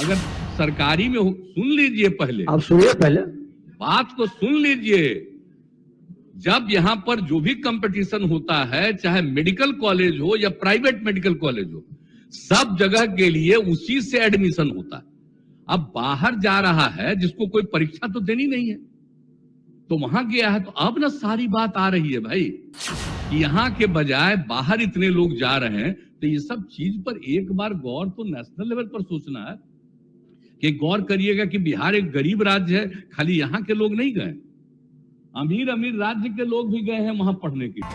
अगर सरकारी में सुन लीजिए, पहले आप सुनिए, पहले बात को सुन लीजिए। जब यहां पर जो भी कंपटीशन होता है, चाहे मेडिकल कॉलेज हो या प्राइवेट मेडिकल कॉलेज हो, सब जगह के लिए उसी से एडमिशन होता है। अब बाहर जा रहा है जिसको कोई परीक्षा तो देनी नहीं है, तो वहां गया है, तो अब ना सारी बात आ रही है भाई कि यहां के बजाय बाहर इतने लोग जा रहे हैं। तो ये सब चीज पर एक बार गौर तो नेशनल लेवल पर सोचना है कि गौर करिएगा कि बिहार एक गरीब राज्य है, खाली यहां के लोग नहीं गए, अमीर अमीर राज्य के लोग भी गए हैं वहां पढ़ने के लिए।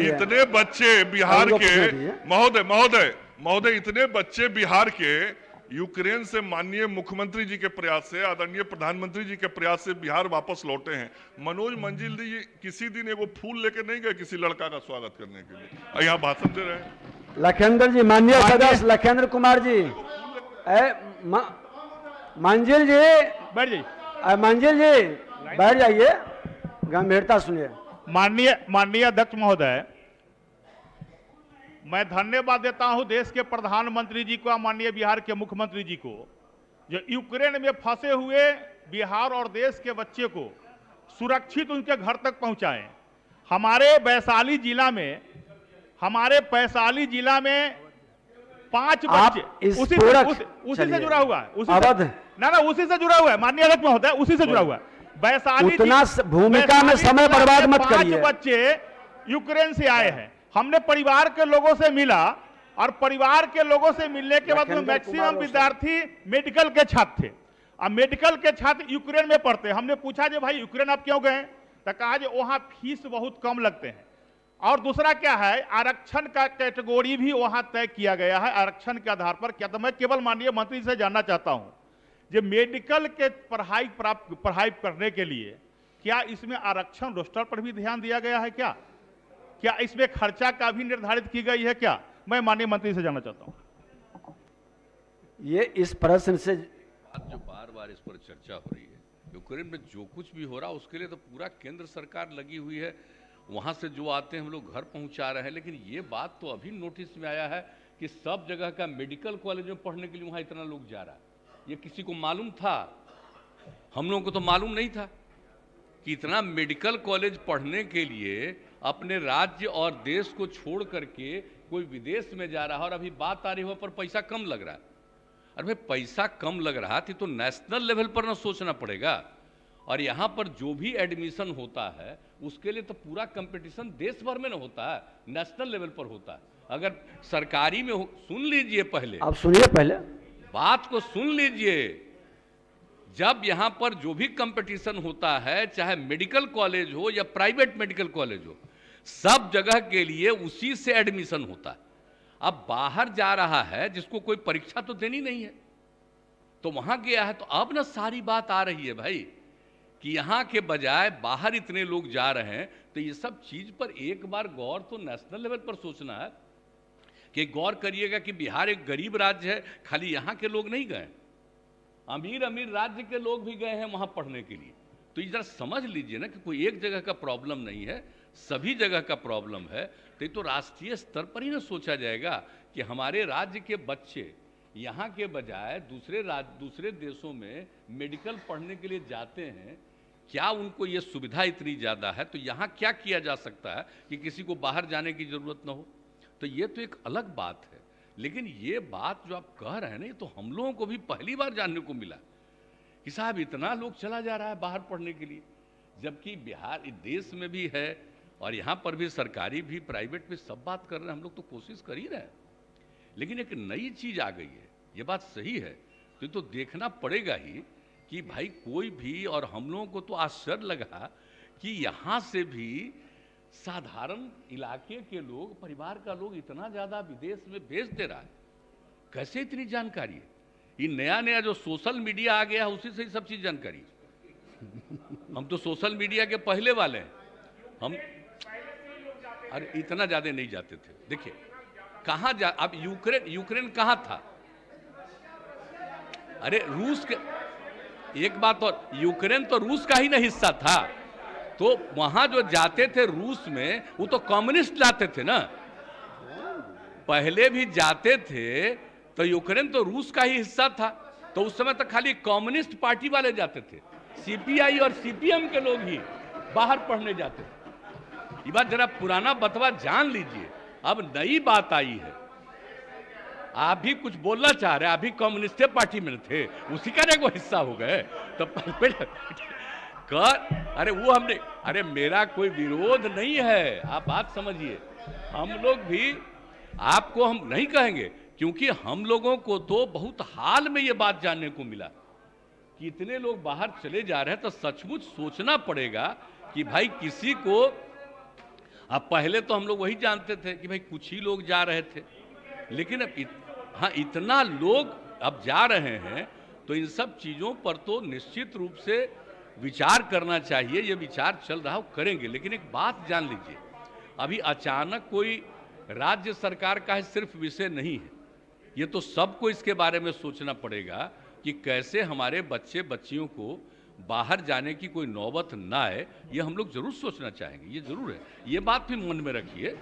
इतने बच्चे बिहार के महोदय इतने बच्चे बिहार के यूक्रेन से माननीय मुख्यमंत्री जी के प्रयास से, आदरणीय प्रधानमंत्री जी के प्रयास से बिहार वापस लौटे हैं। मनोज मंजिल जी किसी दिन एगो फूल लेके नहीं गए किसी लड़का का स्वागत करने के लिए, यहाँ भाषण दे रहे हैं। लखेंद्र जी, माननीय सदस्य लखेंद्र कुमार जी, मंजिल जी बैठ जाइए, मंजिल जी बैठ जाइए, गंभीरता सुनिए। माननीय अध्यक्ष महोदय, मैं धन्यवाद देता हूं देश के प्रधानमंत्री जी को, माननीय बिहार के मुख्यमंत्री जी को, जो यूक्रेन में फंसे हुए बिहार और देश के बच्चे को सुरक्षित उनके घर तक पहुंचाएं। हमारे वैशाली जिला में 5 बच्चे उसी से जुड़ा हुआ है, उसी से जुड़ा हुआ है माननीय अध्यक्ष महोदय, उसी से जुड़ा हुआ है। वैशाली भूमिका में समय बर्बाद मत करिए। 5 बच्चे यूक्रेन से आए हैं। हमने परिवार के लोगों से मिला और परिवार के लोगों से मिलने के बाद में मैक्सिमम विद्यार्थी मेडिकल के छात्र थे। अब मेडिकल के छात्र यूक्रेन में पढ़ते हैं। हमने पूछा जी भाई यूक्रेन आप क्यों गए, तो कहा जी वहां फीस बहुत कम लगते हैं, और दूसरा क्या है, आरक्षण का कैटेगरी भी वहां तय किया गया है आरक्षण के आधार पर। क्या तो मैं केवल माननीय मंत्री से जानना चाहता हूं, जो मेडिकल के पढ़ाई करने के लिए क्या इसमें आरक्षण रोस्टर पर भी ध्यान दिया गया है, क्या इसमें खर्चा का भी निर्धारित की गई है क्या? मैं माननीय मंत्री से जानना चाहता हूं। ये इस प्रश्न से जो बार बार इस पर चर्चा हो रही है, यूक्रेन में जो कुछ भी हो रहा है उसके लिए तो पूरा केंद्र सरकार लगी हुई है, वहां से जो आते हैं हम लोग घर पहुंचा रहे हैं। लेकिन ये बात तो अभी नोटिस में आया है कि सब जगह का मेडिकल कॉलेज में पढ़ने के लिए वहां इतना लोग जा रहा है। ये किसी को मालूम था? हम लोगों को तो मालूम नहीं था कि इतना मेडिकल कॉलेज पढ़ने के लिए अपने राज्य और देश को छोड़ करके कोई विदेश में जा रहा है। और अभी बात आ रही हो पर पैसा कम लग रहा है। अरे भाई पैसा कम लग रहा तो नेशनल लेवल पर ना सोचना पड़ेगा। और यहाँ पर जो भी एडमिशन होता है उसके लिए तो पूरा कंपटीशन देश भर में ना होता है, नेशनल लेवल पर होता है। अगर सरकारी में सुन लीजिए, पहले आप सुनिए, पहले बात को सुन लीजिए। जब यहां पर जो भी कंपटीशन होता है, चाहे मेडिकल कॉलेज हो या प्राइवेट मेडिकल कॉलेज हो, सब जगह के लिए उसी से एडमिशन होता है। अब बाहर जा रहा है जिसको कोई परीक्षा तो देनी नहीं है, तो वहां गया है, तो अब ना सारी बात आ रही है भाई कि यहां के बजाय बाहर इतने लोग जा रहे हैं। तो ये सब चीज पर एक बार गौर तो नेशनल लेवल पर सोचना है कि गौर करिएगा कि बिहार एक गरीब राज्य है, खाली यहां के लोग नहीं गए, अमीर अमीर राज्य के लोग भी गए हैं वहां पढ़ने के लिए। तो ये जरा समझ लीजिए ना कि कोई एक जगह का प्रॉब्लम नहीं है, सभी जगह का प्रॉब्लम है। तो ये तो राष्ट्रीय स्तर पर ही ना सोचा जाएगा कि हमारे राज्य के बच्चे यहाँ के बजाय दूसरे देशों में मेडिकल पढ़ने के लिए जाते हैं, क्या उनको ये सुविधा इतनी ज़्यादा है, तो यहाँ क्या किया जा सकता है कि किसी को बाहर जाने की ज़रूरत ना हो। तो ये तो एक अलग बात है। लेकिन ये बात जो आप कह रहे हैं ना, ये तो हम लोगों को भी पहली बार जानने को मिला कि साहब इतना लोग चला जा रहा है बाहर पढ़ने के लिए, जबकि बिहार देश में भी है और यहाँ पर भी सरकारी भी प्राइवेट भी सब बात कर रहे हैं, हम लोग तो कोशिश कर ही रहे हैं। लेकिन एक नई चीज़ आ गई है, ये बात सही है, तो ये तो देखना पड़ेगा ही कि भाई कोई भी, और हम लोगों को तो आश्चर्य लगा कि यहाँ से भी साधारण इलाके के लोग, परिवार का लोग इतना ज़्यादा विदेश में भेज दे रहा है। कैसे इतनी जानकारी है? ये नया नया जो सोशल मीडिया आ गया है उसी से ही सब चीज़ जानकारी। हम तो सोशल मीडिया के पहले वाले हैं। हम अरे इतना ज़्यादा नहीं जाते थे। देखिए कहाँ जा, अब यूक्रेन कहाँ था? अरे रूस के, एक बात और, यूक्रेन तो रूस का ही ना हिस्सा था, तो वहां जो जाते थे रूस में वो तो कम्युनिस्ट जाते थे ना। पहले भी जाते थे तो यूक्रेन तो रूस का ही हिस्सा था, तो उस समय तक खाली कम्युनिस्ट पार्टी वाले जाते थे, सीपीआई और सीपीएम के लोग ही बाहर पढ़ने जाते थे। ये बात जरा पुराना बतवा जान लीजिए, अब नई बात आई है। आप भी कुछ बोलना चाह रहे हैं, आप भी कम्युनिस्ट पार्टी में थे, उसी का एक हिस्सा हो गए तो अरे वो हमने, अरे मेरा कोई विरोध नहीं है, आप बात समझिए। हम लोग भी आपको हम नहीं कहेंगे, क्योंकि हम लोगों को तो बहुत हाल में ये बात जानने को मिला कि इतने लोग बाहर चले जा रहे हैं, तो सचमुच सोचना पड़ेगा कि भाई किसी को, अब पहले तो हम लोग वही जानते थे कि भाई कुछ ही लोग जा रहे थे, लेकिन अब हाँ इतना लोग अब जा रहे हैं, तो इन सब चीज़ों पर तो निश्चित रूप से विचार करना चाहिए। ये विचार चल रहा हो, करेंगे। लेकिन एक बात जान लीजिए, अभी अचानक कोई राज्य सरकार का सिर्फ विषय नहीं है, ये तो सबको इसके बारे में सोचना पड़ेगा कि कैसे हमारे बच्चे बच्चियों को बाहर जाने की कोई नौबत ना आए। ये हम लोग जरूर सोचना चाहेंगे, ये जरूर है, ये बात भी मन में रखिए।